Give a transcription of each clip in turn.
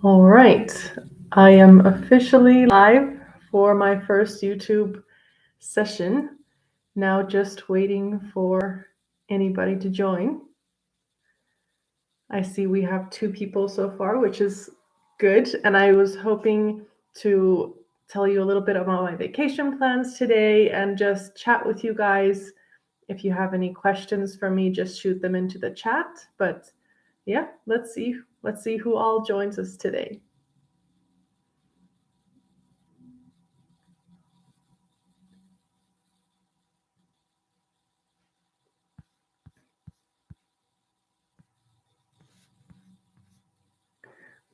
All right. I am officially live for my first YouTube session. Now, just waiting for anybody to join. I see we have two people so far, which is good. And I was hoping to tell you a little bit about my vacation plans today and just chat with you guys. If you have any questions for me, just shoot them into the chat. But yeah, let's see who all joins us today.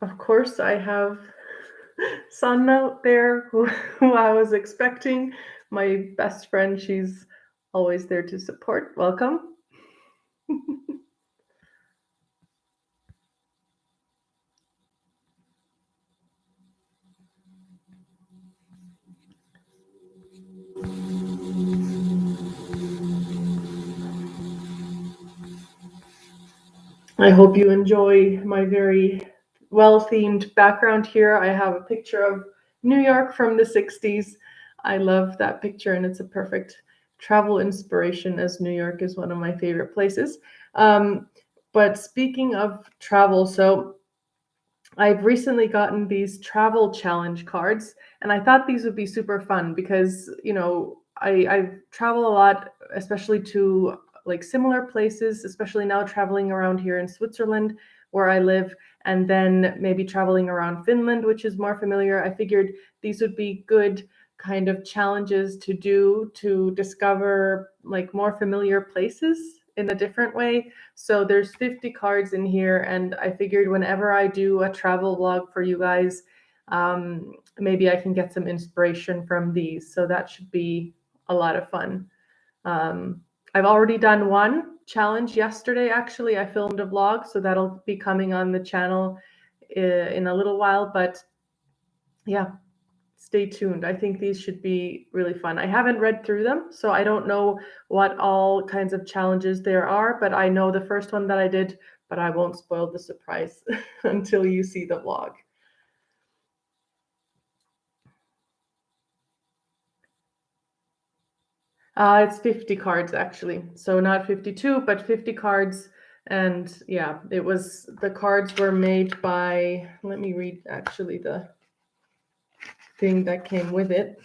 Of course, I have Sanna there, who I was expecting. My best friend, she's always there to support. Welcome. I hope you enjoy my very well themed background here. I have a picture of New York from the 60s. I love that picture, and it's a perfect travel inspiration as New York is one of my favorite places. Um, but speaking of travel, so I've recently gotten these travel challenge cards, and I thought these would be super fun because, I travel a lot, especially to like similar places, especially now traveling around here in Switzerland where I live, and then maybe traveling around Finland, which is more familiar. I figured these would be good kind of challenges to do to discover like more familiar places in a different way. So there's 50 cards in here, and I figured whenever I do a travel vlog for you guys, maybe I can get some inspiration from these. So that should be a lot of fun. Um, I've already done one challenge yesterday. Actually, I filmed a vlog, so that'll be coming on the channel in a little while. But yeah, stay tuned. I think these should be really fun. I haven't read through them, so I don't know what all kinds of challenges there are, but I know the first one that I did, but I won't spoil the surprise until you see the vlog. It's 50 cards actually. So not 52, but 50 cards. And yeah, the cards were made by, let me read actually the thing that came with it.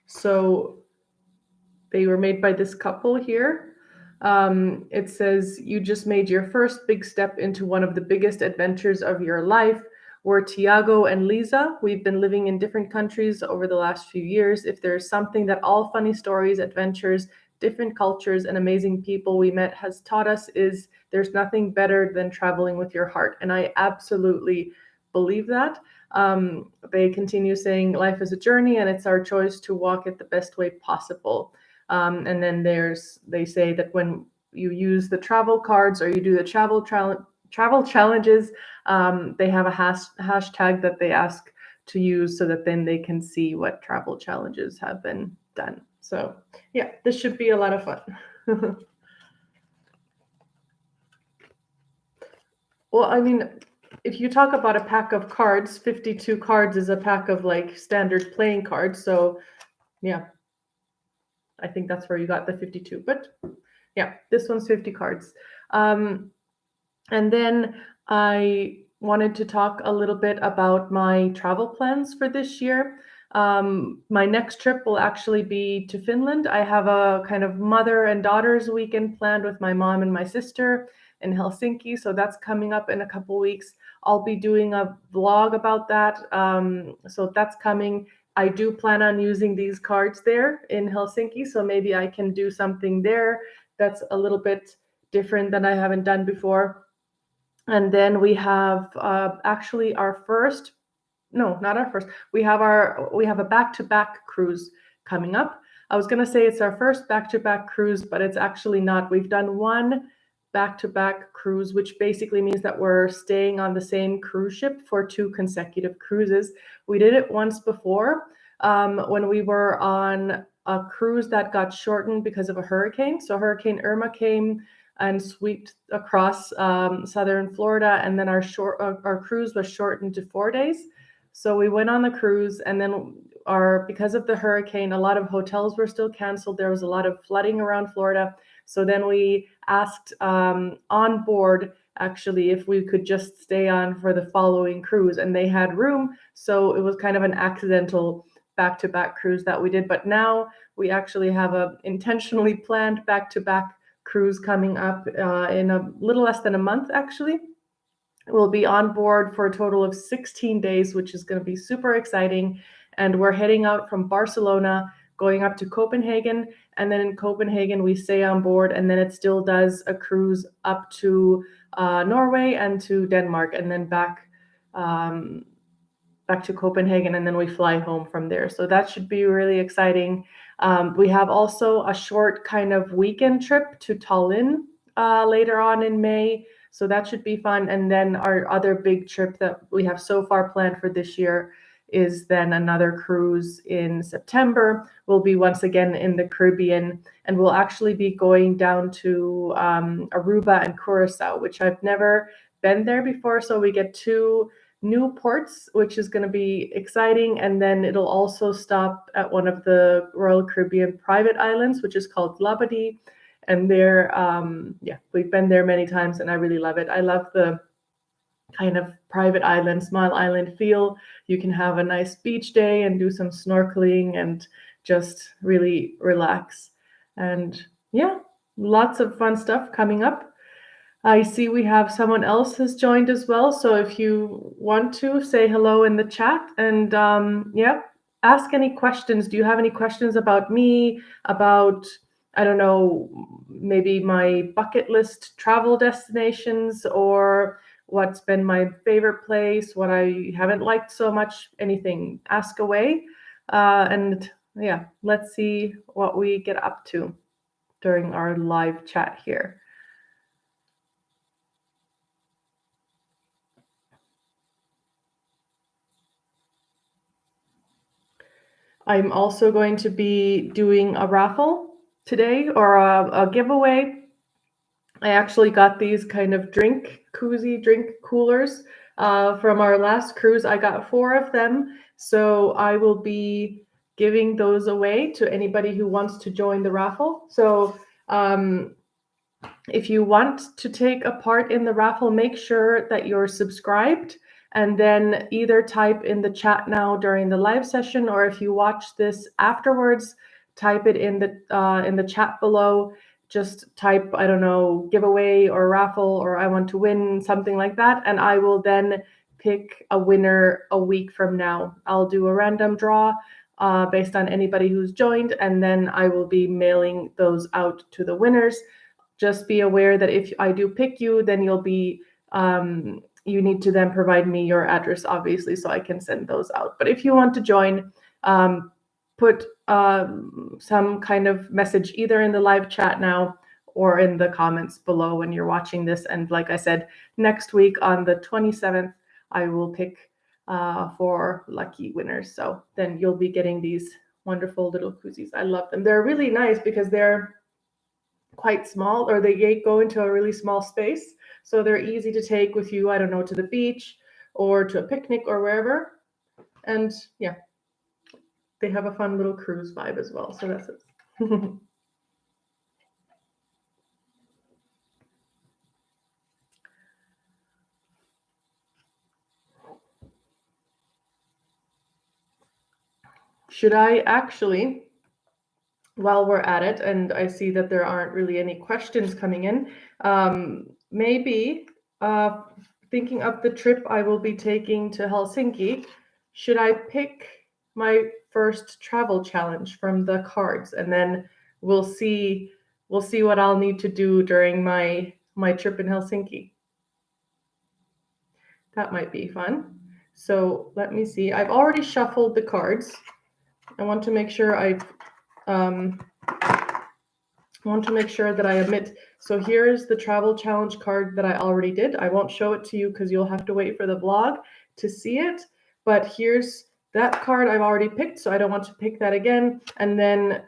So they were made by this couple here. It says, "You just made your first big step into one of the biggest adventures of your life. We're Tiago and Lisa. We've been living in different countries over the last few years. If there's something that all funny stories, adventures, different cultures, and amazing people we met has taught us is there's nothing better than traveling with your heart." And I absolutely believe that. They continue saying, "Life is a journey, and it's our choice to walk it the best way possible." And then they say that when you use the travel cards or you do the travel challenges, they have a hashtag that they ask to use so that then they can see what travel challenges have been done. So yeah, this should be a lot of fun. Well, I mean, if you talk about a pack of cards, 52 cards is a pack of like standard playing cards. So yeah, I think that's where you got the 52. But yeah, this one's 50 cards. Um, and then I wanted to talk a little bit about my travel plans for this year. My next trip will actually be to Finland. I have a kind of mother and daughters weekend planned with my mom and my sister in Helsinki. So that's coming up in a couple weeks. I'll be doing a vlog about that. So that's coming. I do plan on using these cards there in Helsinki. So maybe I can do something there that's a little bit different than I haven't done before. And then we have actually our first, no, not our first. We have a back-to-back cruise coming up. I was gonna say it's our first back-to-back cruise, but it's actually not. We've done one back-to-back cruise, which basically means that we're staying on the same cruise ship for two consecutive cruises. We did it once before when we were on a cruise that got shortened because of a hurricane. So Hurricane Irma came and swept across southern Florida. And then our cruise was shortened to 4 days. So we went on the cruise, and then because of the hurricane, a lot of hotels were still canceled. There was a lot of flooding around Florida. So then we asked on board actually if we could just stay on for the following cruise, and they had room. So it was kind of an accidental back-to-back cruise that we did. But now we actually have a intentionally planned back-to-back cruise coming up in a little less than a month, actually. We'll be on board for a total of 16 days, which is going to be super exciting. And we're heading out from Barcelona, going up to Copenhagen. And then in Copenhagen, we stay on board. And then it still does a cruise up to Norway and to Denmark, and then back to Copenhagen, and then we fly home from there. So that should be really exciting. We have also a short kind of weekend trip to Tallinn later on in May. So that should be fun. And then our other big trip that we have so far planned for this year is then another cruise in September. We'll be once again in the Caribbean, and we'll actually be going down to Aruba and Curacao, which I've never been there before. So we get 2 new ports, which is going to be exciting. And then it'll also stop at one of the Royal Caribbean private islands, which is called Labadee. And there, we've been there many times, and I really love it. I love the kind of private island, small island feel. You can have a nice beach day and do some snorkeling and just really relax. And yeah, lots of fun stuff coming up. I see we have someone else has joined as well. So if you want to say hello in the chat, and ask any questions. Do you have any questions about me, about, I don't know, maybe my bucket list travel destinations, or what's been my favorite place, what I haven't liked so much, anything, ask away. And yeah, let's see what we get up to during our live chat here. I'm also going to be doing a raffle today, or a giveaway. I actually got these kind of koozie drink coolers from our last cruise. I got 4 of them. So I will be giving those away to anybody who wants to join the raffle. So if you want to take a part in the raffle, make sure that you're subscribed, and then either type in the chat now during the live session, or if you watch this afterwards, type it in the chat below. Just type, I don't know, giveaway or raffle, or I want to win, something like that, and I will then pick a winner a week from now. I'll do a random draw based on anybody who's joined, and then I will be mailing those out to the winners. Just be aware that if I do pick you, then you'll be, you need to then provide me your address, obviously, so I can send those out. But if you want to join, put some kind of message either in the live chat now or in the comments below when you're watching this. And like I said, next week on the 27th, I will pick 4 lucky winners. So then you'll be getting these wonderful little koozies. I love them. They're really nice because they're quite small, or they go into a really small space. So they're easy to take with you, I don't know, to the beach or to a picnic or wherever. And yeah, they have a fun little cruise vibe as well. So that's it. Should I actually, while we're at it, and I see that there aren't really any questions coming in, maybe thinking of the trip I will be taking to Helsinki, should I pick my first travel challenge from the cards, and then we'll see what I'll need to do during my trip in Helsinki. That might be fun. So let me see. I've already shuffled the cards. I want to make sure I that I omit. So here is the travel challenge card that I already did. I won't show it to you because you'll have to wait for the vlog to see it. But here's that card I've already picked, so I don't want to pick that again. And then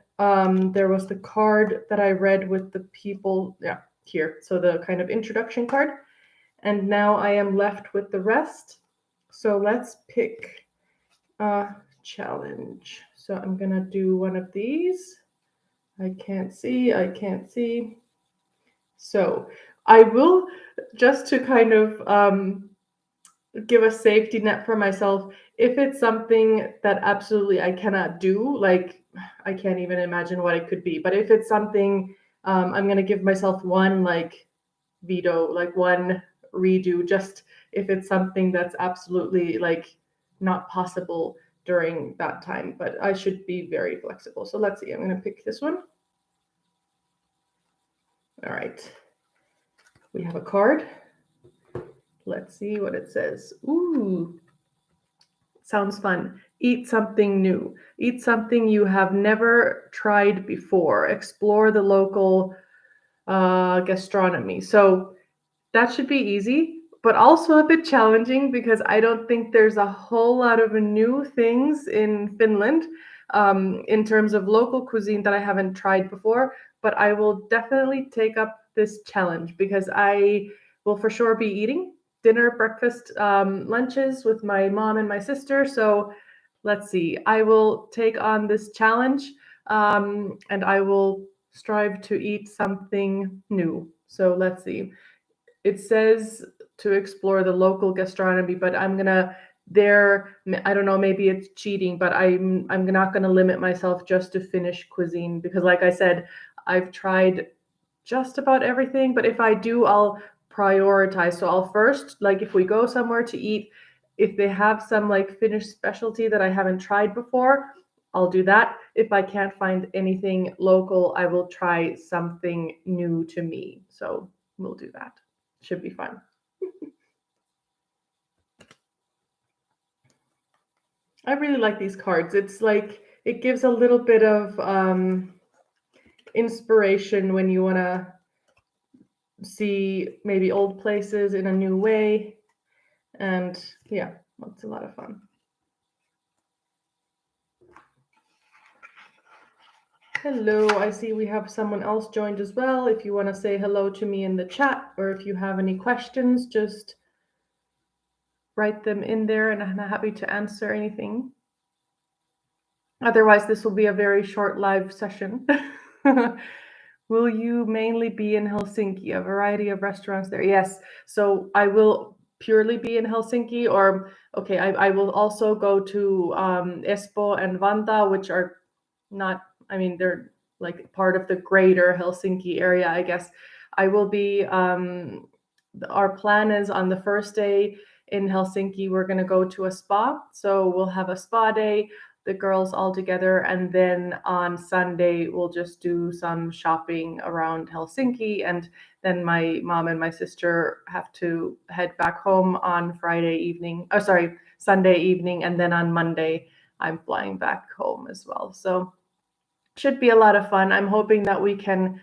there was the card that I read with the people. Yeah, here. So the kind of introduction card. And now I am left with the rest. So let's pick a challenge. So I'm gonna do one of these. I can't see. So I will, just to kind of give a safety net for myself, if it's something that absolutely I cannot do, like I can't even imagine what it could be, but if it's something, I'm going to give myself one like veto, like one redo, just if it's something that's absolutely like not possible during that time, but I should be very flexible. So let's see, I'm going to pick this one. All right, we have a card. Let's see what it says. Ooh, sounds fun. Eat something new. Eat something you have never tried before. Explore the local gastronomy. So that should be easy, but also a bit challenging because I don't think there's a whole lot of new things in Finland in terms of local cuisine that I haven't tried before. But I will definitely take up this challenge because I will for sure be eating dinner, breakfast, lunches with my mom and my sister. So let's see. I will take on this challenge and I will strive to eat something new. So let's see. It says to explore the local gastronomy, but I'm gonna there. I don't know. Maybe it's cheating, but I'm not gonna limit myself just to Finnish cuisine because, like I said, I've tried just about everything. But if I do, I'll prioritize. So I'll first, like, if we go somewhere to eat, if they have some like Finnish specialty that I haven't tried before, I'll do that. If I can't find anything local, I will try something new to me. So we'll do that. Should be fun. I really like these cards. It's like it gives a little bit of inspiration when you want to see maybe old places in a new way. And yeah, it's a lot of fun. Hello, I see we have someone else joined as well. If you want to say hello to me in the chat or if you have any questions, just write them in there and I'm happy to answer anything. Otherwise, this will be a very short live session. Will you mainly be in Helsinki? A variety of restaurants there. Yes. So I will purely be in Helsinki, or okay, I will also go to Espoo and Vantaa, which are not, I mean, they're like part of the greater Helsinki area, I guess. I will be, our plan is on the first day in Helsinki, we're going to go to a spa. So we'll have a spa day, the girls all together, and then on Sunday we'll just do some shopping around Helsinki, and then my mom and my sister have to head back home on Sunday evening, and then on Monday I'm flying back home as well. So should be a lot of fun. I'm hoping that we can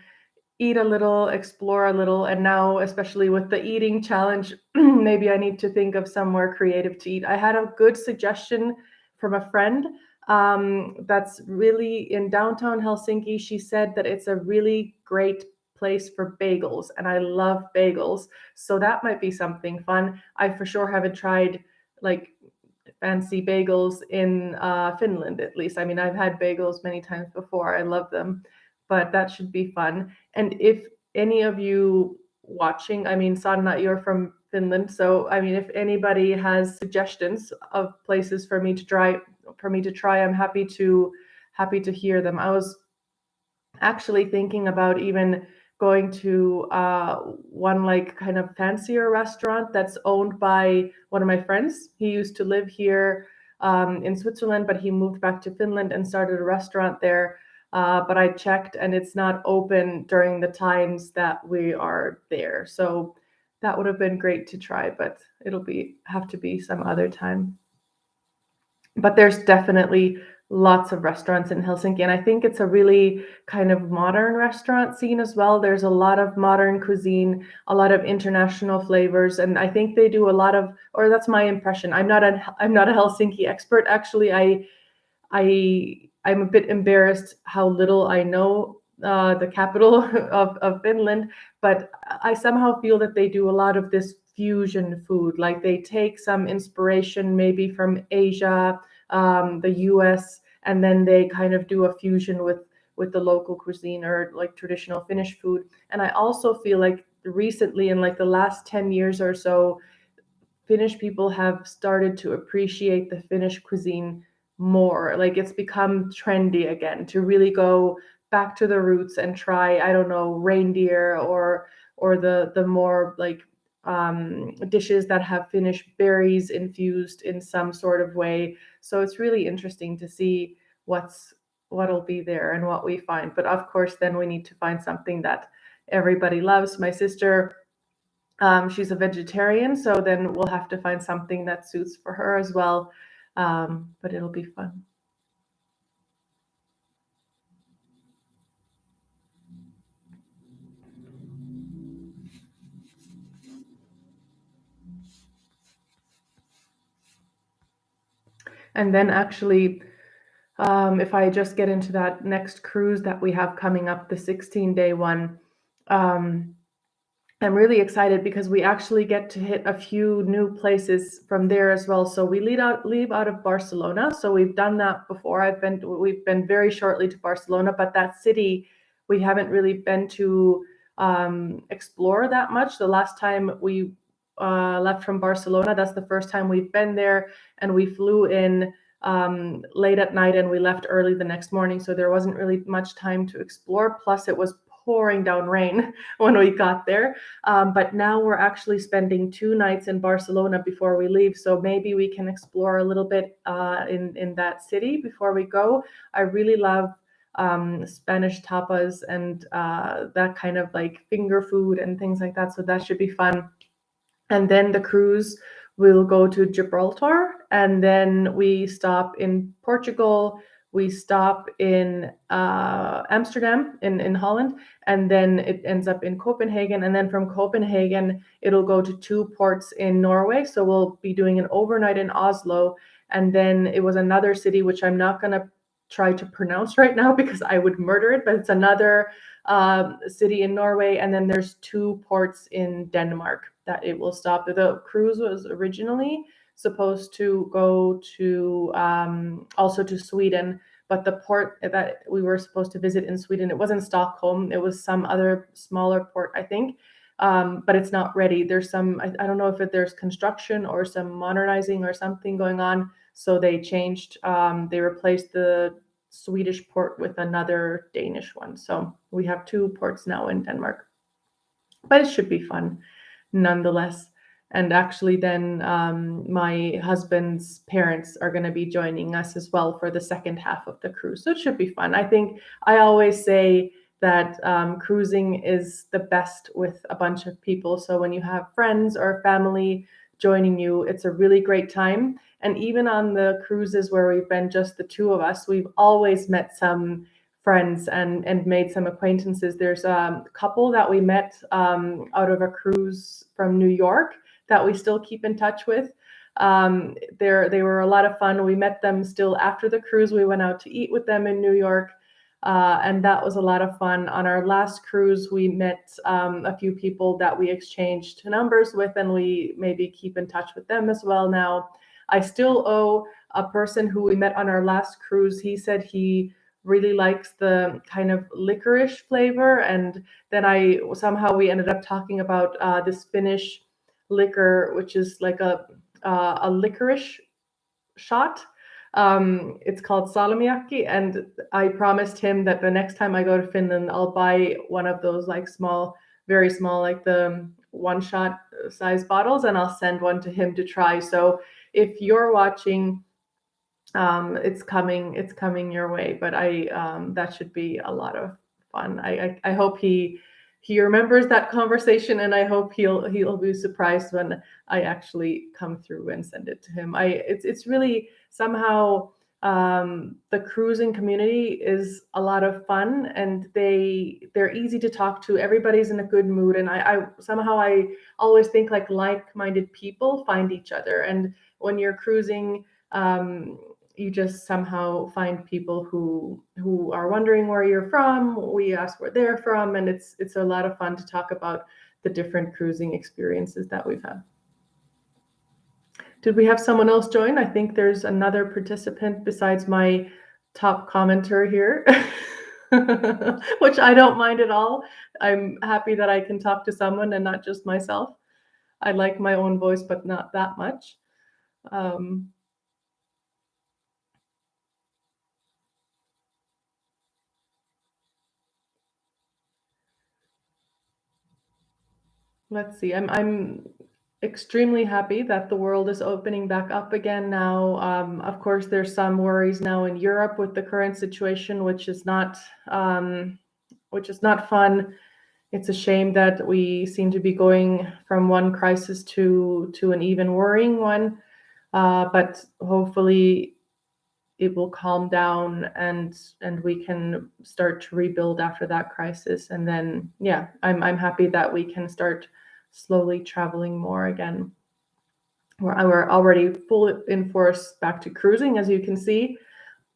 eat a little, explore a little, and now especially with the eating challenge, maybe I need to think of somewhere creative to eat. I had a good suggestion from a friend that's really in downtown Helsinki. She said that it's a really great place for bagels, and I love bagels, so that might be something fun. I for sure haven't tried like fancy bagels in Finland, at least. I mean, I've had bagels many times before. I love them, but that should be fun. And if any of you watching, I mean, Sanna, you're from Finland, so I mean, if anybody has suggestions of places for me to try, I'm happy to hear them. I was actually thinking about even going to one like kind of fancier restaurant that's owned by one of my friends. He used to live here in Switzerland, but he moved back to Finland and started a restaurant there. But I checked and it's not open during the times that we are there. So that would have been great to try, but have to be some other time. But there's definitely lots of restaurants in Helsinki, and I think it's a really kind of modern restaurant scene as well. There's a lot of modern cuisine, a lot of international flavors, and I think they do a lot of, or that's my impression. I'm not a Helsinki expert actually. I'm a bit embarrassed how little I know the capital of Finland, but I somehow feel that they do a lot of this fusion food. Like they take some inspiration maybe from Asia, the US, and then they kind of do a fusion with the local cuisine or like traditional Finnish food. And I also feel like recently, in like the last 10 years or so, Finnish people have started to appreciate the Finnish cuisine more. Like it's become trendy again to really go back to the roots and try, I don't know, reindeer or the more like dishes that have Finnish berries infused in some sort of way. So it's really interesting to see what'll be there and what we find. But of course, then we need to find something that everybody loves. My sister, she's a vegetarian, so then we'll have to find something that suits for her as well. But it'll be fun. And then actually, if I just get into that next cruise that we have coming up, the 16-day one, um, I'm really excited because we actually get to hit a few new places from there as well. So we leave out of Barcelona. So we've done that before. We've been very shortly to Barcelona, but that city we haven't really been to explore that much. The last time we left from Barcelona, that's the first time we've been there, and we flew in late at night and we left early the next morning. So there wasn't really much time to explore. Plus, it was pouring down rain when we got there. But now we're actually spending 2 nights in Barcelona before we leave. So maybe we can explore a little bit in that city before we go. I really love Spanish tapas and that kind of like finger food and things like that. So that should be fun. And then the cruise will go to Gibraltar, and then we stop in Portugal. We stop in Amsterdam in Holland, and then it ends up in Copenhagen. And then from Copenhagen, it'll go to 2 ports in Norway. So we'll be doing an overnight in Oslo, and then it was another city which I'm not gonna try to pronounce right now because I would murder it, but it's another city in Norway, and then there's 2 ports in Denmark that it will stop. The cruise was originally supposed to go to also to Sweden, but the port that we were supposed to visit in Sweden, it wasn't Stockholm, it was some other smaller port, I think. But it's not ready. There's some, I don't know if there's construction or some modernizing or something going on. So they changed, they replaced the Swedish port with another Danish one. So we have 2 ports now in Denmark, but it should be fun nonetheless. And actually, then my husband's parents are going to be joining us as well for the second half of the cruise. So it should be fun. I think I always say that cruising is the best with a bunch of people. So when you have friends or family joining you, it's a really great time. And even on the cruises where we've been just the two of us, we've always met some friends and made some acquaintances. There's a couple that we met out of a cruise from New York that we still keep in touch with. They were a lot of fun. We met them still after the cruise. We went out to eat with them in New York. And that was a lot of fun. On our last cruise, we met a few people that we exchanged numbers with, and we maybe keep in touch with them as well now. I still owe a person who we met on our last cruise. He said he really likes the kind of licorice flavor, and then we ended up talking about this Finnish liquor, which is like a licorice shot. It's called salmiakki, and I promised him that the next time I go to Finland, I'll buy one of those like small, very small, like the one shot size bottles, and I'll send one to him to try. So if you're watching, it's coming your way. But that should be a lot of fun. I hope he remembers that conversation, and I hope he'll be surprised when I actually come through and send it to him. It's really somehow the cruising community is a lot of fun, and they're easy to talk to. Everybody's in a good mood, and I always think like like-minded people find each other. And when you're cruising, you just somehow find people who are wondering where you're from. We ask where they're from, and it's a lot of fun to talk about the different cruising experiences that we've had. Did we have someone else join? I think there's another participant besides my top commenter here, which I don't mind at all. I'm happy that I can talk to someone and not just myself. I like my own voice, but not that much. Let's see. I'm extremely happy that the world is opening back up again now. Of course, there's some worries now in Europe with the current situation, which is not fun. It's a shame that we seem to be going from one crisis to an even worrying one. But hopefully it will calm down and we can start to rebuild after that crisis. And then yeah, I'm happy that we can start slowly traveling more again. We're already full in force back to cruising, as you can see,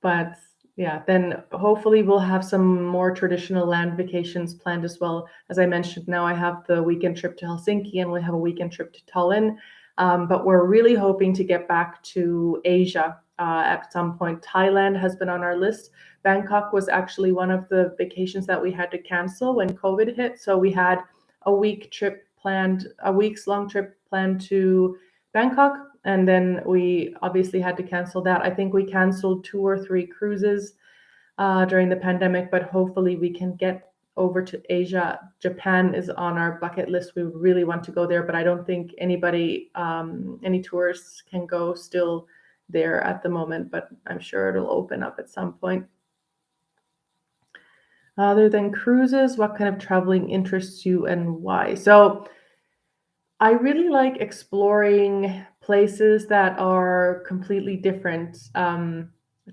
but yeah, then hopefully we'll have some more traditional land vacations planned as well. As I mentioned, now I have the weekend trip to Helsinki and we have a weekend trip to Tallinn. But we're really hoping to get back to Asia at some point. Thailand has been on our list. Bangkok was actually one of the vacations that we had to cancel when COVID hit. So we had a week's long trip planned to Bangkok, and then we obviously had to cancel that. I think we canceled 2 or 3 cruises during the pandemic, but hopefully we can get over to Asia. Japan is on our bucket list. We really want to go there, but I don't think any tourists can go still there at the moment, but I'm sure it'll open up at some point. Other than cruises, what kind of traveling interests you and why? So I really like exploring places that are completely different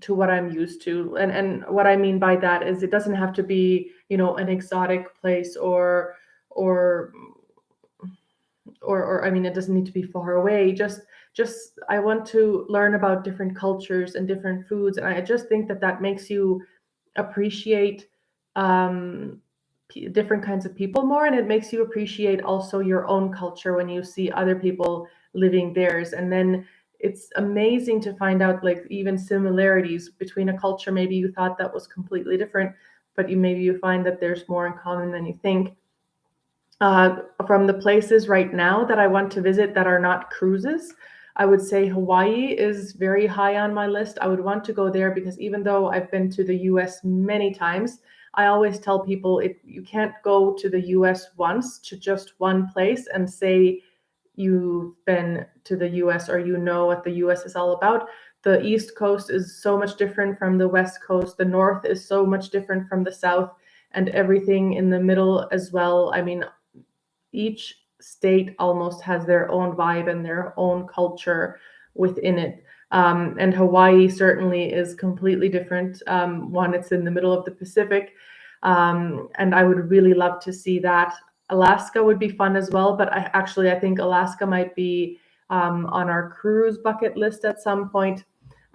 to what I'm used to. And what I mean by that is it doesn't have to be, an exotic place or or I mean, it doesn't need to be far away. Just I want to learn about different cultures and different foods, and I just think that makes you appreciate um, different kinds of people more, and it makes you appreciate also your own culture when you see other people living theirs. And then it's amazing to find out like even similarities between a culture maybe you thought that was completely different, but you find that there's more in common than you think. From the places right now that I want to visit that are not cruises, I would say Hawaii is very high on my list. I would want to go there because even though I've been to the US many times, I always tell people you can't go to the US once to just one place and say you've been to the US or you know what the US is all about. The East Coast is so much different from the West Coast. The North is so much different from the South, and everything in the middle as well. I mean, each state almost has their own vibe and their own culture within it. And Hawaii certainly is completely different. One, it's in the middle of the Pacific, and I would really love to see that. Alaska would be fun as well, but I think Alaska might be on our cruise bucket list at some point.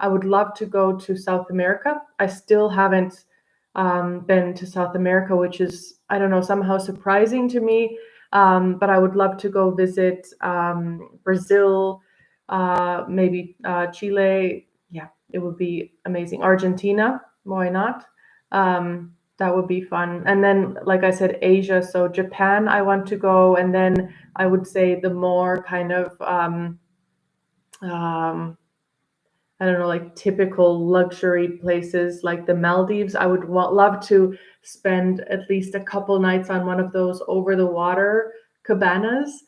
I would love to go to South America. I still haven't been to South America, which is, I don't know, somehow surprising to me. But I would love to go visit Brazil, maybe Chile. Yeah, it would be amazing. Argentina, why not? That would be fun. And then, like I said, Asia. So Japan, I want to go. And then I would say the more kind of, I don't know, like typical luxury places like the Maldives. I would love to spend at least a couple nights on one of those over the water cabanas.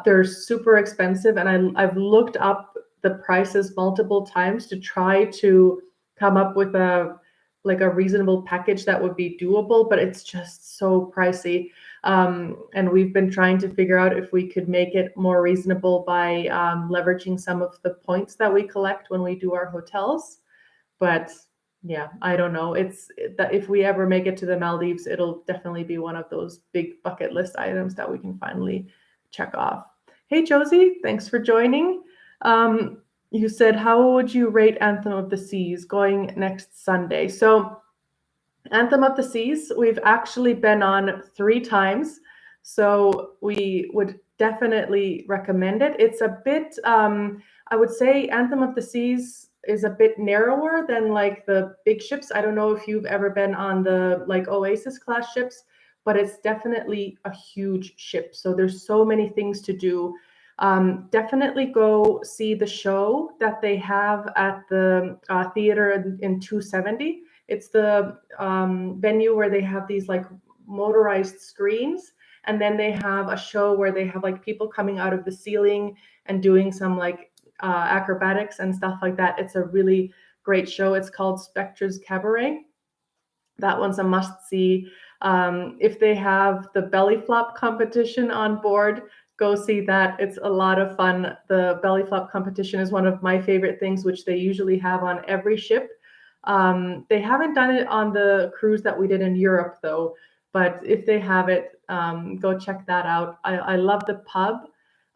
They're super expensive, and I've looked up the prices multiple times to try to come up with a reasonable package that would be doable, but it's just so pricey. And we've been trying to figure out if we could make it more reasonable by leveraging some of the points that we collect when we do our hotels. But yeah, I don't know. It's that if we ever make it to the Maldives, it'll definitely be one of those big bucket list items that we can finally check off. Hey, Josie, thanks for joining. You said, how would you rate Anthem of the Seas going next Sunday? So Anthem of the Seas, we've actually been on 3 times, so we would definitely recommend it. It's a bit, I would say, Anthem of the Seas is a bit narrower than like the big ships. I don't know if you've ever been on the like Oasis class ships, but it's definitely a huge ship. So there's so many things to do. Definitely go see the show that they have at the theater in 270. It's the venue where they have these like motorized screens, and then they have a show where they have like people coming out of the ceiling and doing some like acrobatics and stuff like that. It's a really great show. It's called Spectre's Cabaret. That one's a must see. If they have the belly flop competition on board, go see that. It's a lot of fun. The belly flop competition is one of my favorite things, which they usually have on every ship. They haven't done it on the cruise that we did in Europe, though. But if they have it, go check that out. I love the pub.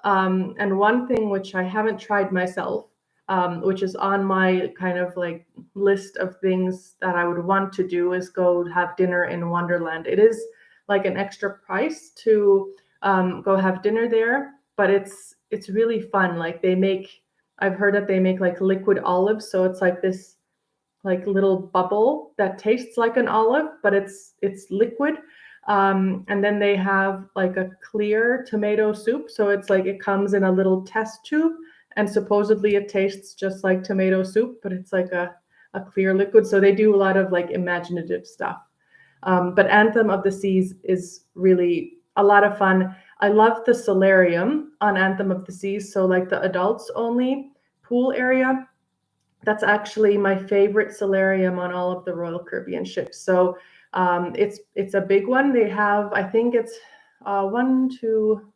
And one thing which I haven't tried myself, which is on my kind of like list of things that I would want to do, is go have dinner in Wonderland. It is like an extra price to go have dinner there, but it's really fun. Like I've heard that they make like liquid olives, so it's like this like little bubble that tastes like an olive, but it's liquid. And then they have like a clear tomato soup, so it's like it comes in a little test tube, and supposedly it tastes just like tomato soup, but it's like a clear liquid. So they do a lot of like imaginative stuff. But Anthem of the Seas is really a lot of fun. I love the solarium on Anthem of the Seas, so like the adults only pool area. That's actually my favorite solarium on all of the Royal Caribbean ships. So it's a big one. They have, I think it's one, two.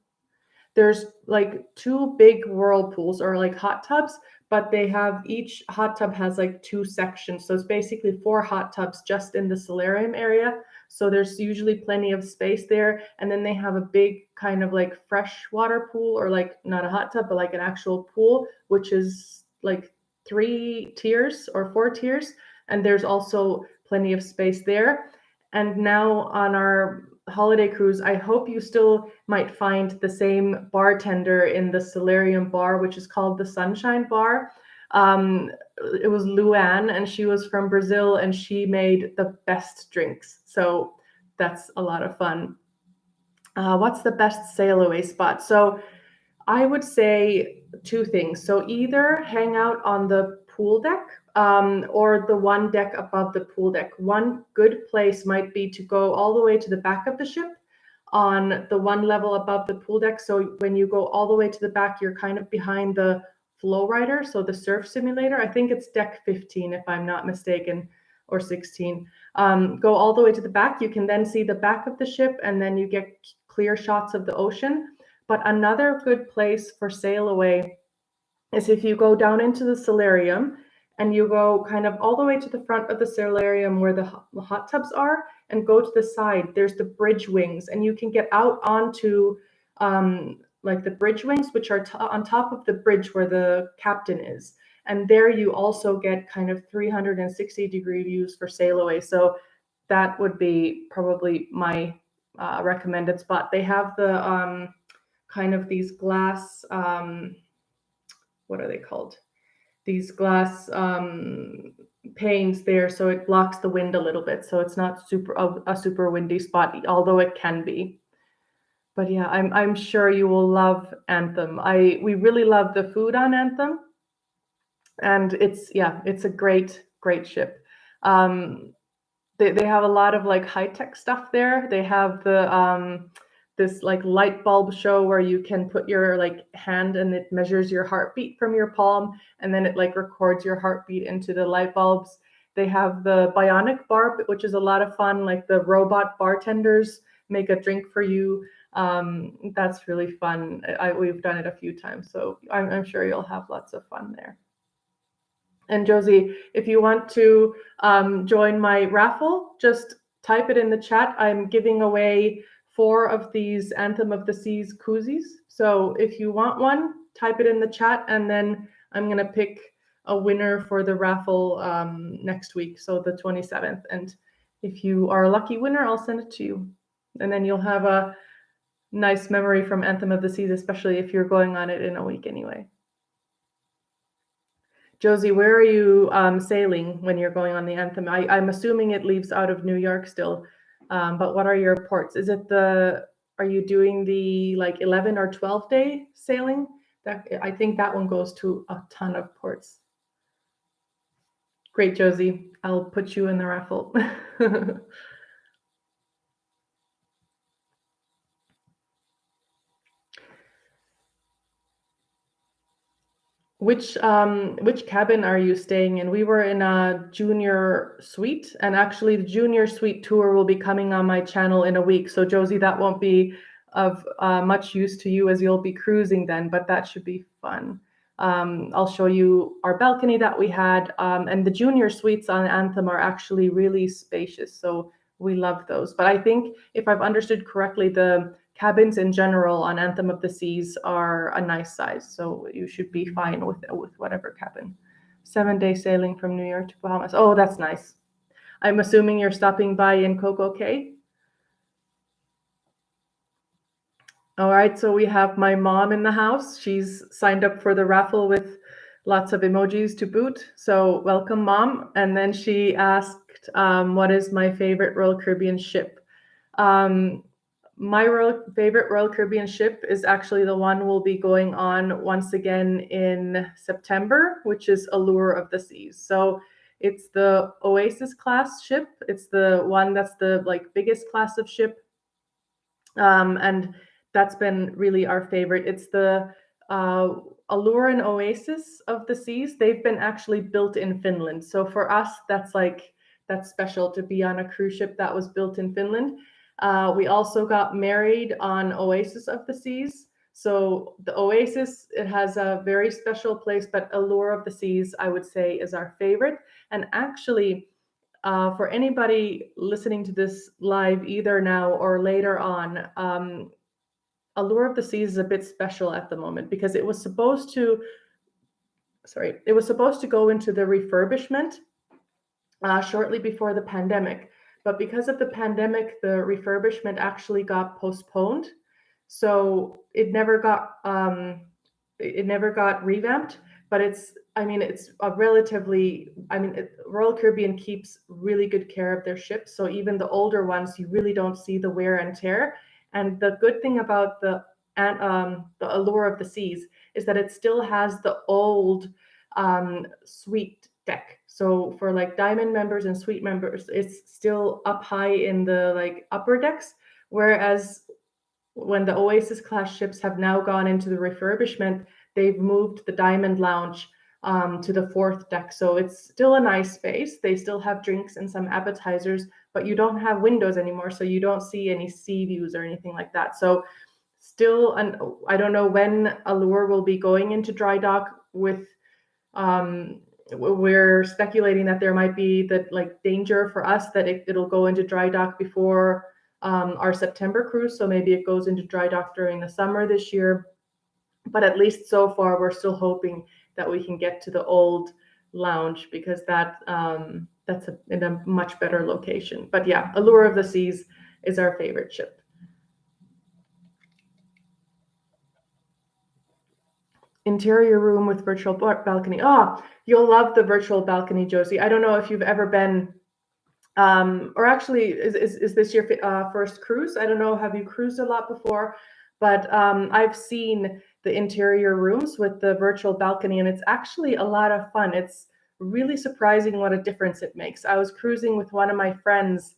There's like 2 big whirlpools or like hot tubs, but they have each hot tub has like 2 sections. So it's basically 4 hot tubs just in the solarium area. So there's usually plenty of space there. And then they have a big kind of like freshwater pool, or like not a hot tub, but like an actual pool, which is like 3 tiers or 4 tiers. And there's also plenty of space there. And now on our holiday cruise, I hope you still might find the same bartender in the solarium bar, which is called the Sunshine Bar. It was Luann, and she was from Brazil, and she made the best drinks. So that's a lot of fun. What's the best sail away spot? So I would say 2 things. So either hang out on the pool deck, or the one deck above the pool deck. One good place might be to go all the way to the back of the ship on the one level above the pool deck. So when you go all the way to the back, you're kind of behind the flow rider, so the surf simulator. I think it's deck 15, if I'm not mistaken, or 16. Go all the way to the back. You can then see the back of the ship, and then you get clear shots of the ocean. But another good place for sail away is if you go down into the solarium and you go kind of all the way to the front of the solarium where the hot tubs are, and go to the side. There's the bridge wings, and you can get out onto like the bridge wings, which are on top of the bridge where the captain is. And there you also get kind of 360-degree views for sail away. So that would be probably my recommended spot. They have the kind of these glass, what are they called? These glass panes there, so it blocks the wind a little bit. So it's not a super windy spot, although it can be. But yeah, I'm sure you will love Anthem. We really love the food on Anthem, and it's a great ship. They have a lot of like high tech stuff there. They have the this like light bulb show where you can put your like hand and it measures your heartbeat from your palm, and then it like records your heartbeat into the light bulbs. They have the bionic bar, which is a lot of fun. Like the robot bartenders make a drink for you. That's really fun. We've done it a few times, so I'm sure you'll have lots of fun there. And Josie, if you want to join my raffle, just type it in the chat. I'm giving away 4 of these Anthem of the Seas koozies. So if you want one, type it in the chat, and then I'm gonna pick a winner for the raffle next week, so the 27th. And if you are a lucky winner, I'll send it to you, and then you'll have a nice memory from Anthem of the Seas, especially if you're going on it in a week anyway. Josie, where are you sailing when you're going on the Anthem? I'm assuming it leaves out of New York still, but what are your ports? Are you doing the like 11 or 12 day sailing? I think that one goes to a ton of ports. Great, Josie. I'll put you in the raffle. Which cabin are you staying in? We were in a junior suite, and actually the junior suite tour will be coming on my channel in a week. So Josie, that won't be of much use to you as you'll be cruising then, but that should be fun. I'll show you our balcony that we had, and the junior suites on Anthem are actually really spacious, so we love those. But I think if I've understood correctly, the cabins in general on Anthem of the Seas are a nice size, so you should be fine with whatever cabin. 7 day sailing from New York to Bahamas. Oh, that's nice. I'm assuming you're stopping by in Coco Cay. All right, so we have my mom in the house. She's signed up for the raffle with lots of emojis to boot. So welcome, Mom. And then she asked, what is my favorite Royal Caribbean ship? My favorite Royal Caribbean ship is actually the one we'll be going on once again in September, which is Allure of the Seas. So it's the Oasis class ship. It's the one that's the like biggest class of ship. And that's been really our favorite. It's the Allure and Oasis of the Seas. They've been actually built in Finland. So for us, that's special to be on a cruise ship that was built in Finland. We also got married on Oasis of the Seas. So the Oasis, it has a very special place, but Allure of the Seas, I would say, is our favorite. And actually, for anybody listening to this live, either now or later on, Allure of the Seas is a bit special at the moment because it was supposed to go into the refurbishment shortly before the pandemic. But because of the pandemic, the refurbishment actually got postponed. So it never got revamped, but Royal Caribbean keeps really good care of their ships. So even the older ones, you really don't see the wear and tear. And the good thing about the Allure of the Seas is that it still has the old suite deck. So for like Diamond members and Suite members, it's still up high in the like upper decks, whereas when the Oasis class ships have now gone into the refurbishment, they've moved the Diamond Lounge to the fourth deck. So it's still a nice space. They still have drinks and some appetizers, but you don't have windows anymore, so you don't see any sea views or anything like that. So still, and I don't know when Allure will be going into dry dock with. We're speculating that there might be the like danger for us that it'll go into dry dock before our September cruise. So maybe it goes into dry dock during the summer this year. But at least so far, we're still hoping that we can get to the old lounge because that's in a much better location. But yeah, Allure of the Seas is our favorite ship. Interior room with virtual balcony. Oh, you'll love the virtual balcony, Josie. I don't know if you've ever been, or actually, is this your first cruise? I don't know. Have you cruised a lot before? But I've seen the interior rooms with the virtual balcony, and it's actually a lot of fun. It's really surprising what a difference it makes. I was cruising with one of my friends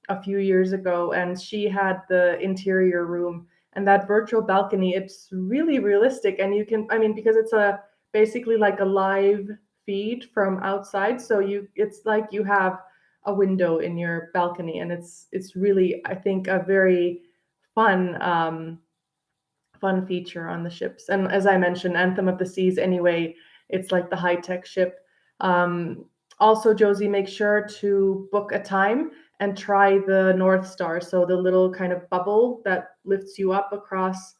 a few years ago, and she had the interior room. And that virtual balcony, it's really realistic. And you can, because it's basically like a live feed from outside. So it's like you have a window in your balcony, and it's really, I think, a very fun feature on the ships. And as I mentioned, Anthem of the Seas, anyway, it's like the high-tech ship. Also, Josie, make sure to book a time and try the North Star. So the little kind of bubble that lifts you up across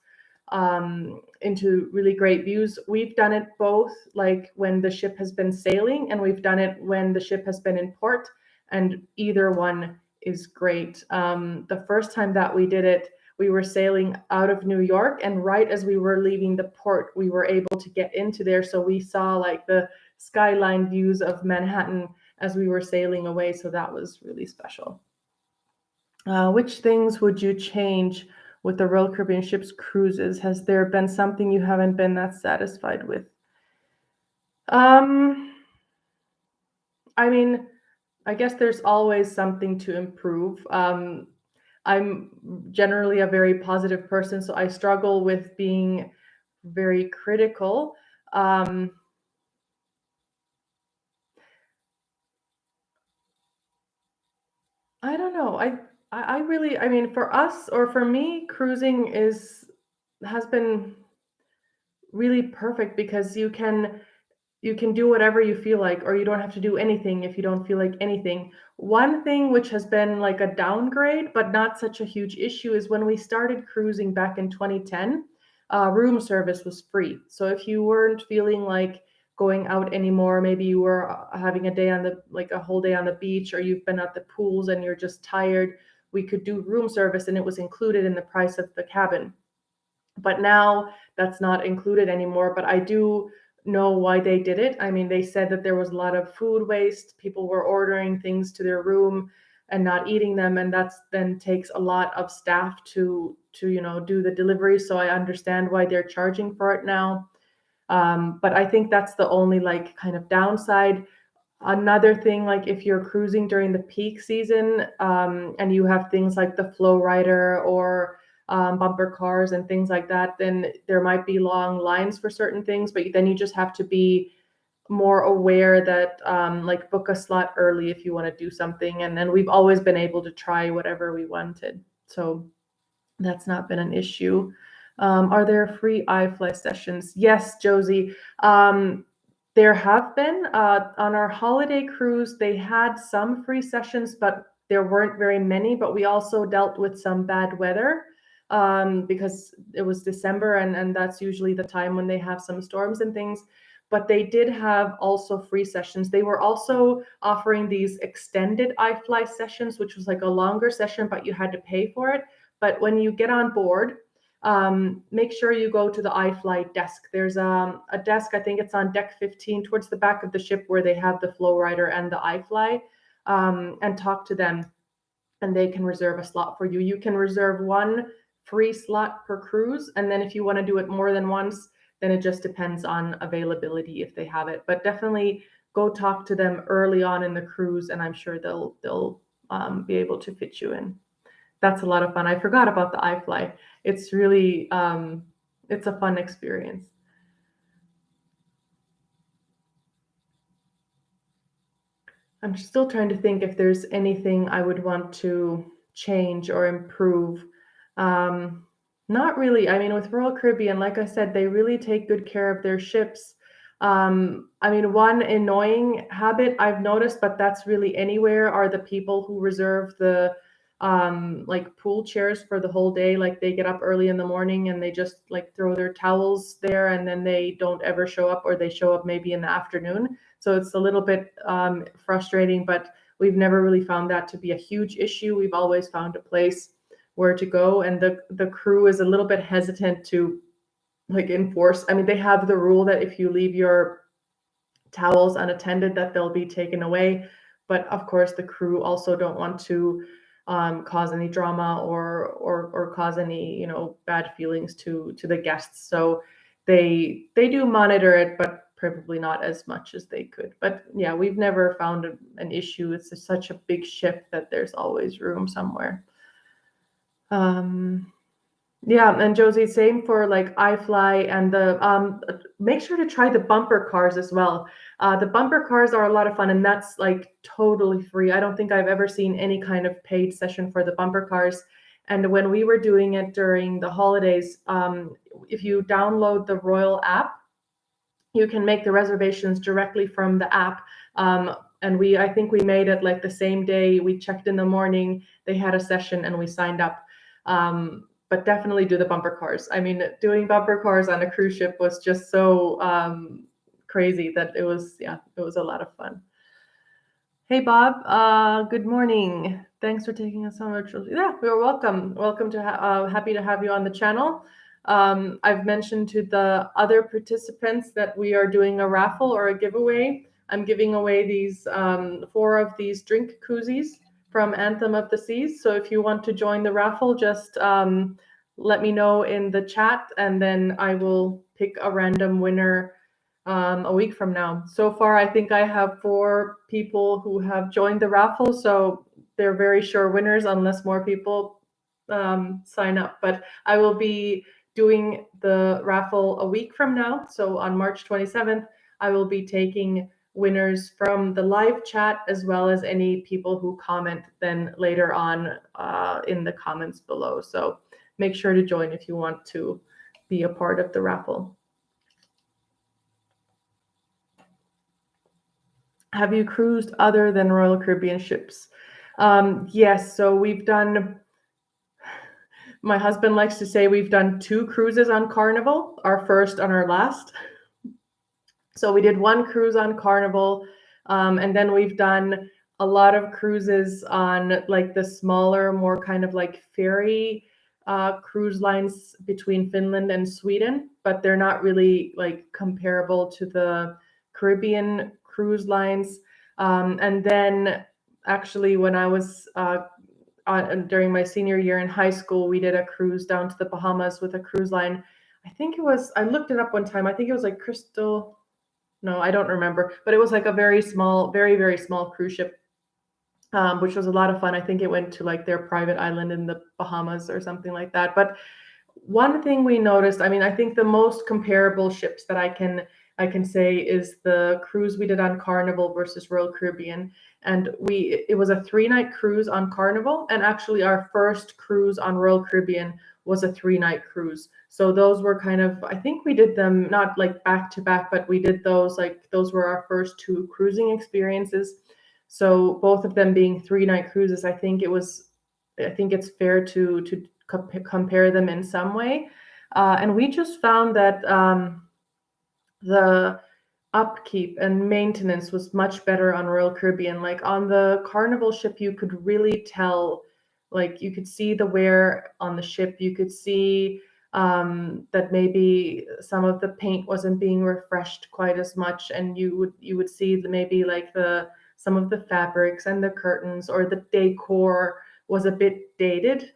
into really great views. We've done it both, like when the ship has been sailing, and we've done it when the ship has been in port, and either one is great. The first time that we did it, we were sailing out of New York, and right as we were leaving the port, we were able to get into there. So we saw like the skyline views of Manhattan as we were sailing away. So that was really special. Which things would you change with the Royal Caribbean ships cruises? Has there been something you haven't been that satisfied with? I mean, I guess there's always something to improve. I'm generally a very positive person, so I struggle with being very critical. Um, I don't know. I really, I mean, for us or for me, cruising has been really perfect because you can do whatever you feel like, or you don't have to do anything if you don't feel like anything. One thing which has been like a downgrade, but not such a huge issue, is when we started cruising back in 2010, room service was free. So if you weren't feeling like going out anymore, maybe you were having a day on the, like a whole day on the beach, or you've been at the pools and you're just tired, we could do room service and it was included in the price of the cabin. But now that's not included anymore. But I do know why they did it. I mean, they said that there was a lot of food waste. People were ordering things to their room and not eating them, and that's then takes a lot of staff to do the delivery. So I understand why they're charging for it now. But I think that's the only like kind of downside. Another thing, like if you're cruising during the peak season, and you have things like the flow rider or bumper cars and things like that, then there might be long lines for certain things, but then you just have to be more aware that like book a slot early if you want to do something. And then we've always been able to try whatever we wanted. So that's not been an issue. Are there free iFly sessions? Yes, Josie. There have been. On our holiday cruise, they had some free sessions, but there weren't very many. But we also dealt with some bad weather because it was December, and that's usually the time when they have some storms and things. But they did have also free sessions. They were also offering these extended iFly sessions, which was like a longer session, but you had to pay for it. But when you get on board, make sure you go to the iFly desk. There's a desk, I think it's on deck 15 towards the back of the ship, where they have the flow rider and the iFly, and talk to them, and they can reserve a slot for you. You can reserve one free slot per cruise, and then if you want to do it more than once, then it just depends on availability if they have it. But definitely go talk to them early on in the cruise, and I'm sure they'll be able to fit you in. That's a lot of fun. I forgot about the iFly. It's really it's a fun experience. I'm still trying to think if there's anything I would want to change or improve. Um, Not really. I mean, with Royal Caribbean, like I said, they really take good care of their ships. I mean, one annoying habit I've noticed, but that's really anywhere, are the people who reserve the like pool chairs for the whole day. Like they get up early in the morning and they just like throw their towels there, and then they don't ever show up, or they show up maybe in the afternoon. So it's a little bit frustrating, but we've never really found that to be a huge issue. We've always found a place where to go, and the crew is a little bit hesitant to like enforce. I mean, they have the rule that if you leave your towels unattended, that they'll be taken away. But of course, the crew also don't want to cause any drama or cause any bad feelings to the guests. So they do monitor it, but probably not as much as they could. But yeah, we've never found an issue. It's such a big ship that there's always room somewhere. Um, yeah, and Josie, same for like iFly and the make sure to try the bumper cars as well. The bumper cars are a lot of fun, and that's like totally free. I don't think I've ever seen any kind of paid session for the bumper cars. And when we were doing it during the holidays, if you download the Royal app, you can make the reservations directly from the app. And I think we made it like the same day. We checked in the morning, they had a session, and we signed up. but definitely do the bumper cars. I mean, doing bumper cars on a cruise ship was just so crazy that it was a lot of fun. Hey Bob, good morning. Thanks for taking us on virtual. Yeah, you're welcome. Welcome to happy to have you on the channel. I've mentioned to the other participants that we are doing a raffle or a giveaway. I'm giving away these 4 of these drink koozies from Anthem of the Seas. So if you want to join the raffle, just let me know in the chat, and then I will pick a random winner a week from now. So far, I think I have 4 people who have joined the raffle, so they're very sure winners unless more people sign up. But I will be doing the raffle a week from now. So on March 27th, I will be taking winners from the live chat as well as any people who comment then later on in the comments below. So make sure to join if you want to be a part of the raffle. Have you cruised other than Royal Caribbean ships? Yes, so we've done, my husband likes to say we've done 2 cruises on Carnival, our first and our last. So we did 1 cruise on Carnival, and then we've done a lot of cruises on like the smaller, more kind of like ferry cruise lines between Finland and Sweden, but they're not really like comparable to the Caribbean cruise lines. And then actually when I was during my senior year in high school, we did a cruise down to the Bahamas with a cruise line. I think it was, I looked it up one time. I think it was like Crystal, no, I don't remember, but it was like a very small, very, very small cruise ship, which was a lot of fun. I think it went to like their private island in the Bahamas or something like that. But one thing we noticed, I mean, I think the most comparable ships that I can say is the cruise we did on Carnival versus Royal Caribbean. And it was a 3-night cruise on Carnival, and actually our first cruise on Royal Caribbean was a 3-night cruise. So those were kind of, I think we did them not like back to back, but we did those, like those were our first 2 cruising experiences. So both of them being 3-night cruises, I think it's fair to compare them in some way. And we just found that the upkeep and maintenance was much better on Royal Caribbean. Like on the Carnival ship, you could really tell, like you could see the wear on the ship. You could see that maybe some of the paint wasn't being refreshed quite as much, and you would see maybe like some of the fabrics and the curtains or the decor was a bit dated.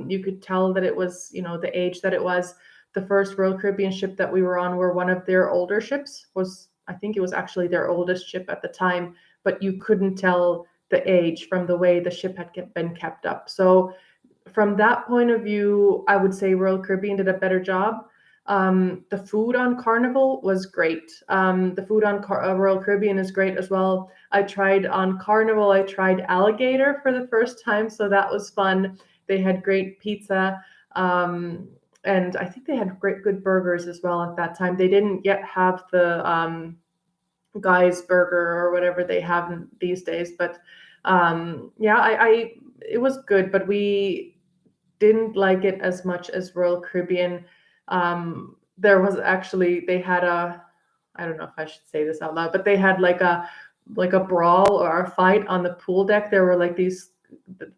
You could tell that it was, the age that it was. The first Royal Caribbean ship that we were on were one of their older ships. I think it was actually their oldest ship at the time, but you couldn't tell the age from the way the ship had been kept up. So from that point of view, I would say Royal Caribbean did a better job. The food on Carnival was great. The food on Royal Caribbean is great as well. I tried alligator for the first time, so that was fun. They had great pizza. And I think they had good burgers as well at that time. They didn't yet have the Guy's burger or whatever they have these days, but it was good, but we didn't like it as much as Royal Caribbean. There was actually, they had I don't know if I should say this out loud, but they had like a brawl or a fight on the pool deck. There were like these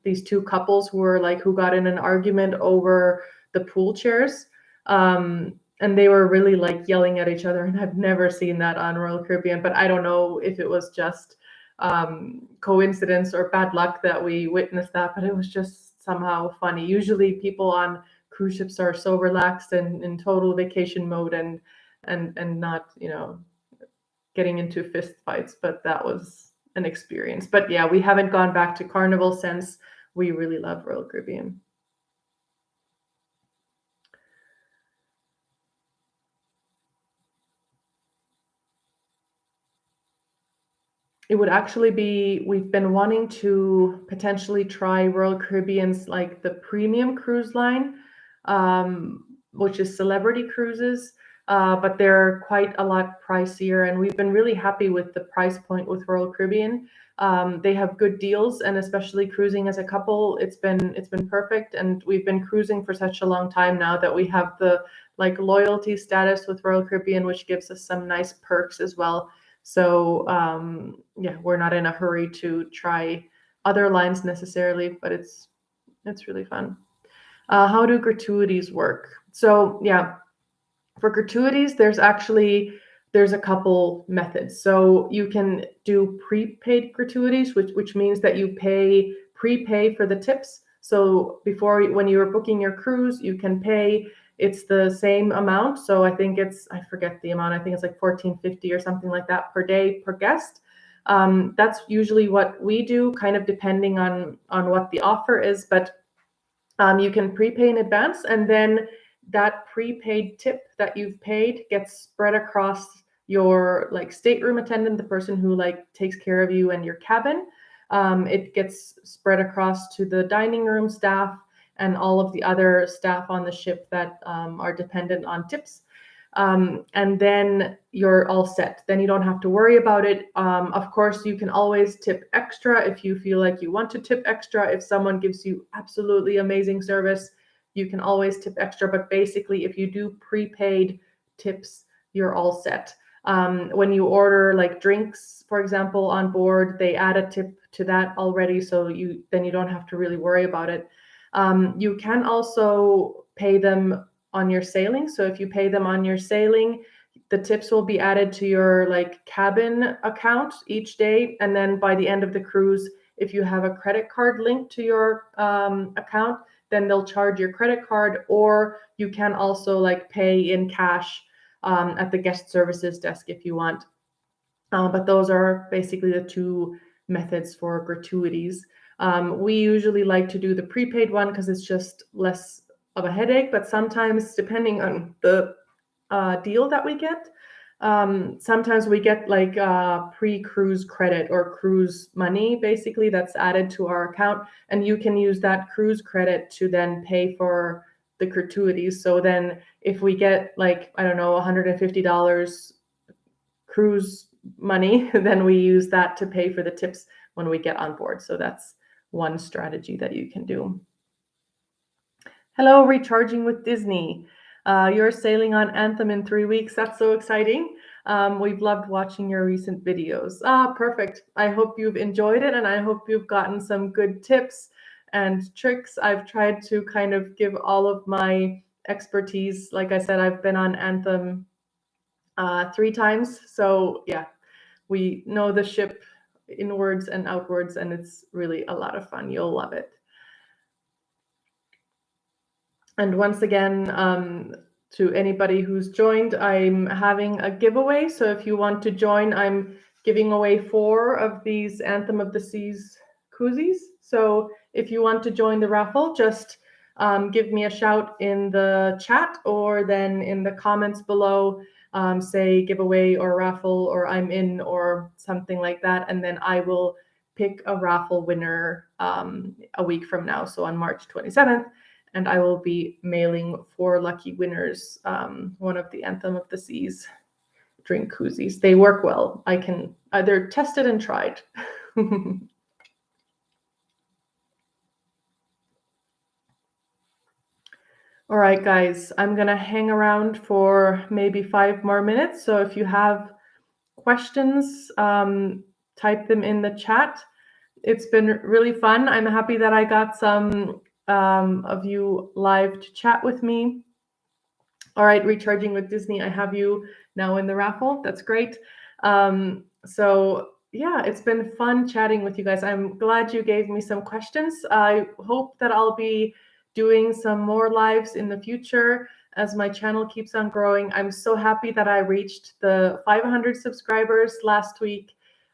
2 couples who got in an argument over the pool chairs. And they were really like yelling at each other, and I've never seen that on Royal Caribbean, but I don't know if it was just coincidence or bad luck that we witnessed that, but it was just somehow funny. Usually people on cruise ships are so relaxed and in total vacation mode and not, getting into fist fights, but that was an experience. But yeah, we haven't gone back to Carnival since. We really love Royal Caribbean. It would actually be, we've been wanting to potentially try Royal Caribbean's like the premium cruise line, which is Celebrity Cruises. but they're quite a lot pricier, and we've been really happy with the price point with Royal Caribbean. They have good deals, and especially cruising as a couple, it's been perfect. And we've been cruising for such a long time now that we have the like loyalty status with Royal Caribbean, which gives us some nice perks as well. So yeah, we're not in a hurry to try other lines necessarily, but it's really fun. How do gratuities work? So yeah, for gratuities, there's a couple methods. So you can do prepaid gratuities, which means that you prepay for the tips. So before, when you're booking your cruise, you can pay. It's the same amount. So I forget the amount. I think it's like $14.50 or something like that per day per guest. That's usually what we do, kind of depending on what the offer is. But you can prepay in advance, and then that prepaid tip that you've paid gets spread across your like stateroom attendant, the person who like takes care of you and your cabin. It gets spread across to the dining room staff and all of the other staff on the ship that are dependent on tips. And then you're all set. Then you don't have to worry about it. Of course, you can always tip extra if you feel like you want to tip extra. If someone gives you absolutely amazing service, you can always tip extra. But basically, if you do prepaid tips, you're all set. When you order like drinks, for example, on board, they add a tip to that already, so you don't have to really worry about it. You can also pay them on your sailing. So if you pay them on your sailing, the tips will be added to your like cabin account each day. And then by the end of the cruise, if you have a credit card linked to your account, then they'll charge your credit card, or you can also like pay in cash at the guest services desk if you want. But those are basically the two methods for gratuities. We usually like to do the prepaid one because it's just less of a headache, but sometimes, depending on the deal that we get, sometimes we get like pre-cruise credit or cruise money, basically, that's added to our account, and you can use that cruise credit to then pay for the gratuities. So then if we get like, I don't know, $150 cruise money, then we use that to pay for the tips when we get on board. So that's one strategy that you can do. Hello, Recharging with Disney. You're sailing on Anthem in 3 weeks. That's so exciting. We've loved watching your recent videos. Perfect. I hope you've enjoyed it, and I hope you've gotten some good tips and tricks. I've tried to kind of give all of my expertise. Like I said, I've been on Anthem 3 times. So yeah, we know the ship inwards and outwards, and it's really a lot of fun. You'll love it. And once again, to anybody who's joined, I'm having a giveaway. So if you want to join, I'm giving away 4 of these Anthem of the Seas koozies. So if you want to join the raffle, just give me a shout in the chat, or then in the comments below, say giveaway or raffle or I'm in or something like that. And then I will pick a raffle winner a week from now, so on March 27th. And I will be mailing 4 lucky winners one of the Anthem of the Seas drink koozies. They work well. They're tested and tried. All right, guys, I'm going to hang around for maybe 5 more minutes. So if you have questions, type them in the chat. It's been really fun. I'm happy that I got some of you live to chat with me. All right, Recharging with Disney, I have you now in the raffle. That's great. So yeah, it's been fun chatting with you guys. I'm glad you gave me some questions. I hope that I'll be doing some more lives in the future as my channel keeps on growing. I'm so happy that I reached the 500 subscribers last week,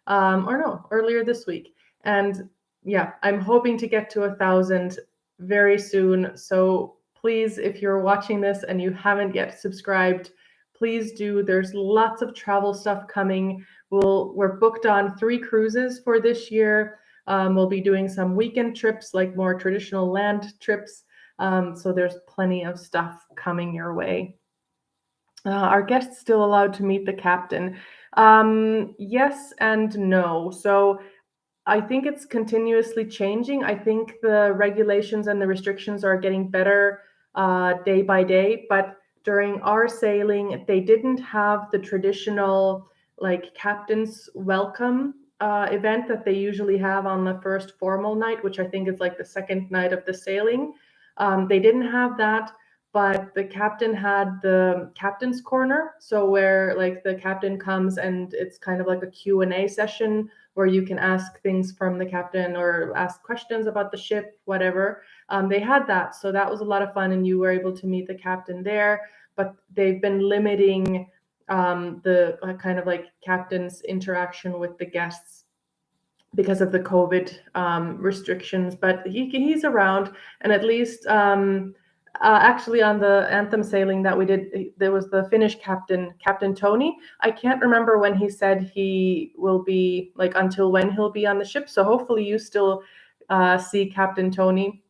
earlier this week. And yeah, I'm hoping to get to 1,000 very soon. So please, if you're watching this and you haven't yet subscribed, please do. There's lots of travel stuff coming. We're booked on 3 cruises for this year. We'll be doing some weekend trips, like more traditional land trips. So there's plenty of stuff coming your way. Are guests still allowed to meet the captain? Yes and no. So I think it's continuously changing. I think the regulations and the restrictions are getting better day by day. But during our sailing, they didn't have the traditional like captain's welcome event that they usually have on the first formal night, which I think is like the second night of the sailing. They didn't have that, but the captain had the captain's corner. So where like the captain comes and it's kind of like a Q&A session where you can ask things from the captain or ask questions about the ship, whatever. They had that. So that was a lot of fun, and you were able to meet the captain there. But they've been limiting the kind of like captain's interaction with the guests because of the COVID restrictions. But he's around, and at least actually on the Anthem sailing that we did, there was the Finnish captain, Captain Tony. I can't remember when he said he will be, like until when he'll be on the ship. So hopefully you still see Captain Tony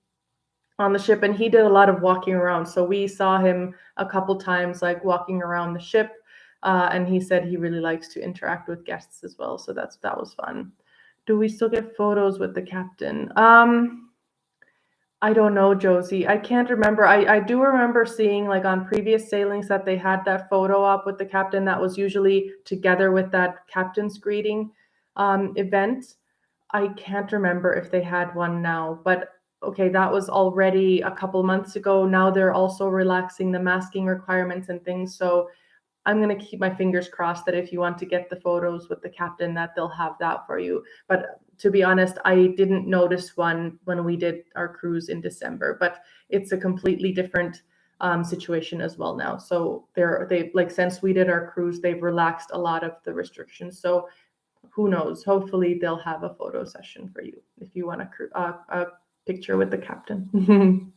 on the ship, and he did a lot of walking around. So we saw him a couple times, like walking around the ship, and he said he really likes to interact with guests as well. So that was fun. Do we still get photos with the captain? I don't know, Josie. I can't remember. I do remember seeing like on previous sailings that they had that photo up with the captain that was usually together with that captain's greeting event. I can't remember if they had one now, but okay, that was already a couple months ago. Now they're also relaxing the masking requirements and things. So I'm going to keep my fingers crossed that if you want to get the photos with the captain, that they'll have that for you. But to be honest, I didn't notice one when we did our cruise in December, but it's a completely different situation as well now. So they like since we did our cruise, they've relaxed a lot of the restrictions. So who knows? Hopefully they'll have a photo session for you if you want a picture with the captain.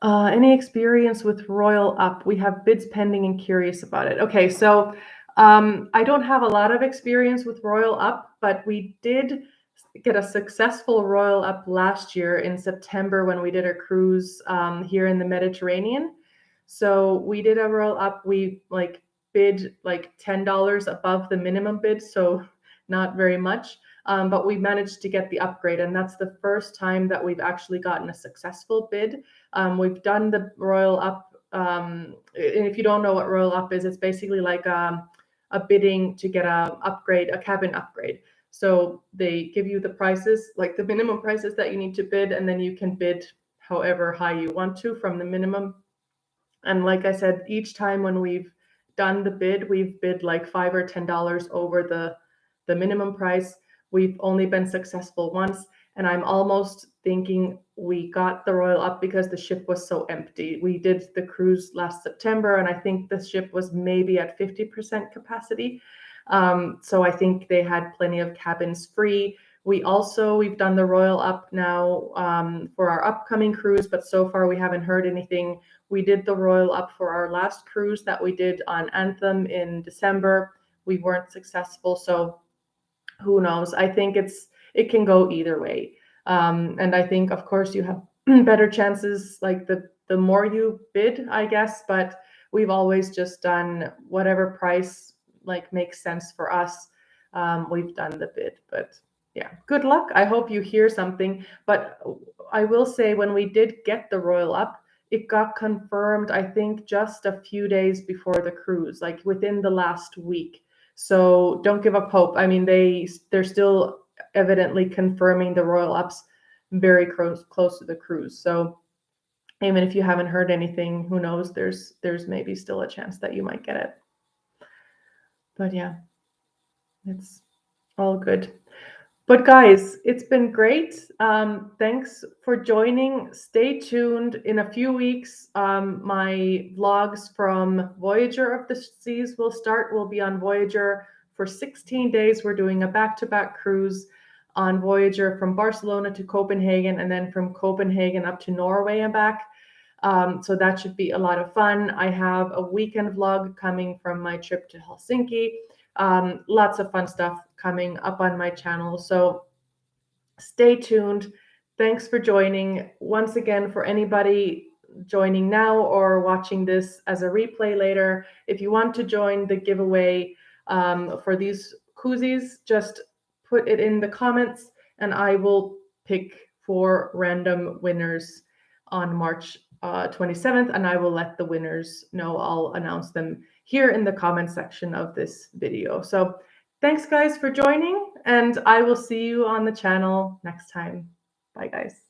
Any experience with Royal Up? We have bids pending and curious about it. Okay, so I don't have a lot of experience with Royal Up, but we did get a successful Royal Up last year in September when we did a cruise here in the Mediterranean. So we did a Royal Up. We like bid like $10 above the minimum bid, so not very much. But we managed to get the upgrade, and that's the first time that we've actually gotten a successful bid. We've done the Royal Up. And if you don't know what Royal Up is, it's basically like a bidding to get a upgrade, a cabin upgrade. So they give you the prices, like the minimum prices that you need to bid, and then you can bid however high you want to from the minimum. And like I said, each time when we've done the bid, we've bid like $5 or $10 over the minimum price. We've only been successful once, and I'm almost thinking we got the Royal Up because the ship was so empty. We did the cruise last September, and I think the ship was maybe at 50% capacity. So I think they had plenty of cabins free. We've done the Royal Up now for our upcoming cruise, but so far we haven't heard anything. We did the Royal Up for our last cruise that we did on Anthem in December. We weren't successful, so who knows? I think it can go either way. And I think, of course, you have better chances like the more you bid, I guess. But we've always just done whatever price like makes sense for us. We've done the bid, but yeah, good luck. I hope you hear something. But I will say, when we did get the Royal Up, it got confirmed, I think, just a few days before the cruise, like within the last week. So don't give up hope. I mean, they're still evidently confirming the Royal Ups very close to the cruise. So even if you haven't heard anything, who knows? There's maybe still a chance that you might get it. But yeah, it's all good. But guys, it's been great. Thanks for joining. Stay tuned. In a few weeks, my vlogs from Voyager of the Seas will start. We'll be on Voyager for 16 days. We're doing a back-to-back cruise on Voyager from Barcelona to Copenhagen, and then from Copenhagen up to Norway and back. So that should be a lot of fun. I have a weekend vlog coming from my trip to Helsinki. Lots of fun stuff coming up on my channel. So stay tuned. Thanks for joining. Once again, for anybody joining now or watching this as a replay later, if you want to join the giveaway for these koozies, just put it in the comments and I will pick 4 random winners on March 27th, and I will let the winners know. I'll announce them here in the comment section of this video. So thanks guys for joining, and I will see you on the channel next time. Bye guys.